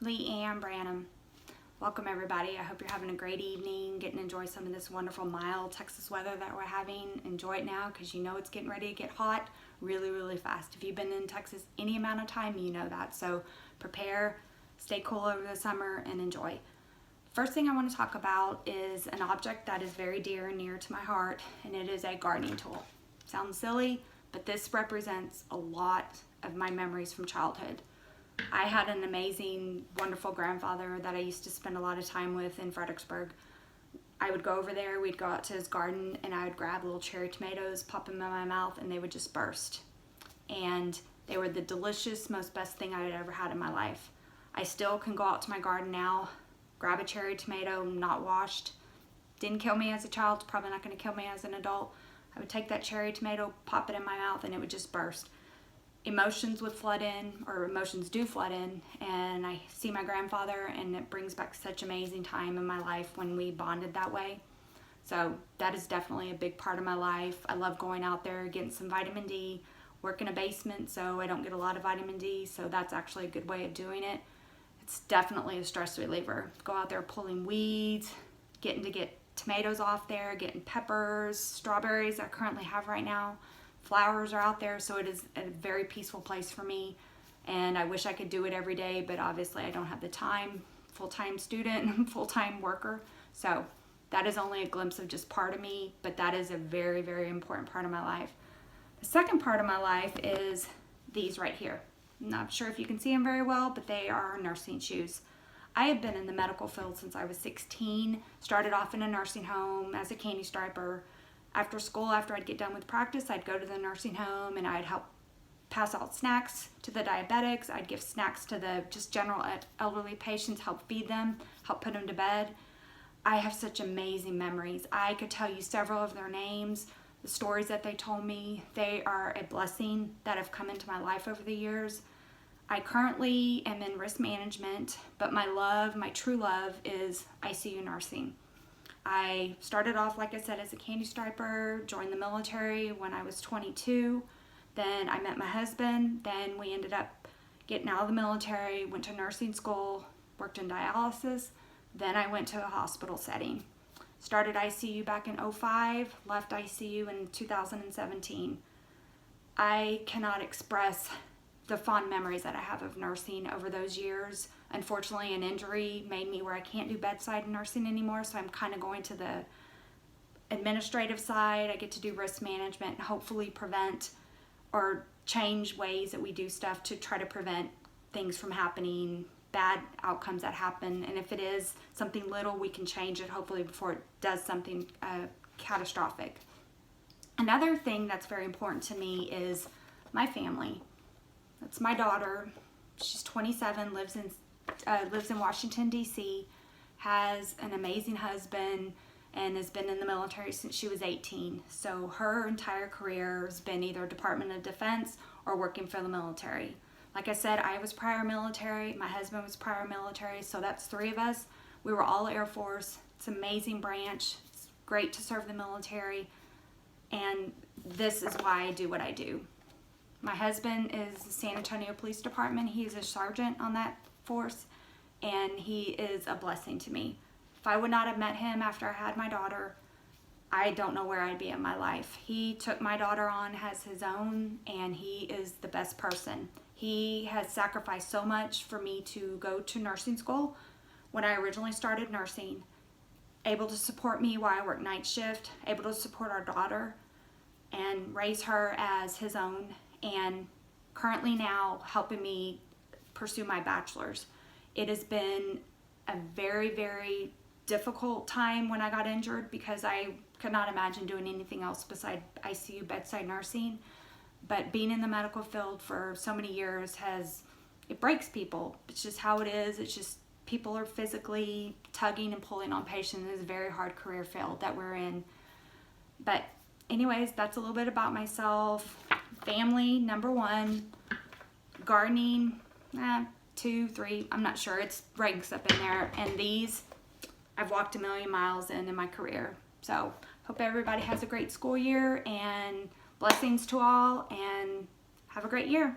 Leanne Branham. Welcome everybody. I hope you're having a great evening, getting to enjoy some of this wonderful mild Texas weather that we're having. Enjoy it now because you know it's getting ready to get hot really fast. If you've been in Texas any amount of time, you know that. So prepare, stay cool over the summer, and enjoy. First thing I want to talk about is an object that is very dear and near to my heart, and it is a gardening tool. Sounds silly, but this represents a lot of my memories from childhood. I had an amazing, wonderful grandfather that I used to spend a lot of time with in Fredericksburg. I would go over there, we'd go out to his garden, and I would grab little cherry tomatoes, pop them in my mouth, and they would just burst. And they were the delicious, most best thing I had ever had in my life. I still can go out to my garden now, grab a cherry tomato, not washed. Didn't kill me as a child, it's probably not going to kill me as an adult. I would take that cherry tomato, pop it in my mouth, and it would just burst. Emotions would flood in, or emotions do flood in, and I see my grandfather, and it brings back such amazing time in my life when we bonded that way. So that is definitely a big part of my life. I love going out there, getting some vitamin D, work in a basement so I don't get a lot of vitamin D, so that's actually a good way of doing it. It's definitely a stress reliever. Go out there pulling weeds, getting to get tomatoes off there, getting peppers, strawberries I currently have right now. Flowers are out there, so it is a very peaceful place for me, and I wish I could do it every day, but obviously I don't have the time. Full-time student, full-time worker, so that is only a glimpse of just part of me, but that is a very important part of my life. The second part of my life is these right here. I'm not sure if you can see them very well, but they are nursing shoes. I have been in the medical field since I was 16, started off in a nursing home as a candy striper. After school, after I'd get done with practice, I'd go to the nursing home and I'd help pass out snacks to the diabetics. I'd give snacks to the just general elderly patients, help feed them, help put them to bed. I have such amazing memories. I could tell you several of their names, the stories that they told me. They are a blessing that have come into my life over the years. I currently am in risk management, but my love, my true love, is ICU nursing. I started off, like I said, as a candy striper, joined the military when I was 22. Then I met my husband. Then we ended up getting out of the military, went to nursing school, worked in dialysis. Then I went to a hospital setting. Started ICU back in 2005, left ICU in 2017. I cannot express the fond memories that I have of nursing over those years. Unfortunately, an injury made me where I can't do bedside nursing anymore, so I'm kind of going to the administrative side. I get to do risk management and hopefully prevent or change ways that we do stuff to try to prevent things from happening, bad outcomes that happen, and if it is something little, we can change it hopefully before it does something catastrophic. Another thing that's very important to me is my family. That's my daughter. She's 27, lives in Washington, D.C., has an amazing husband, and has been in the military since she was 18. So her entire career has been either Department of Defense or working for the military. Like I said, I was prior military, my husband was prior military, so that's three of us. We were all Air Force. It's an amazing branch. It's great to serve the military, and this is why I do what I do. My husband is the San Antonio Police Department. He's a sergeant on that force, and he is a blessing to me. If I would not have met him after I had my daughter, I don't know where I'd be in my life. He took my daughter on as his own, and he is the best person. He has sacrificed so much for me to go to nursing school when I originally started nursing, able to support me while I work night shift, able to support our daughter and raise her as his own, and currently now helping me pursue my bachelor's. It has been a very difficult time when I got injured because I could not imagine doing anything else besides ICU bedside nursing. But being in the medical field for so many years it breaks people. It's just how it is. It's just people are physically tugging and pulling on patients. It's a very hard career field that we're in. But anyways, that's a little bit about myself. Family, number one. Gardening, 2, 3, I'm not sure. It ranks up in there. And these, I've walked a million miles in my career. So hope everybody has a great school year, and blessings to all, and have a great year.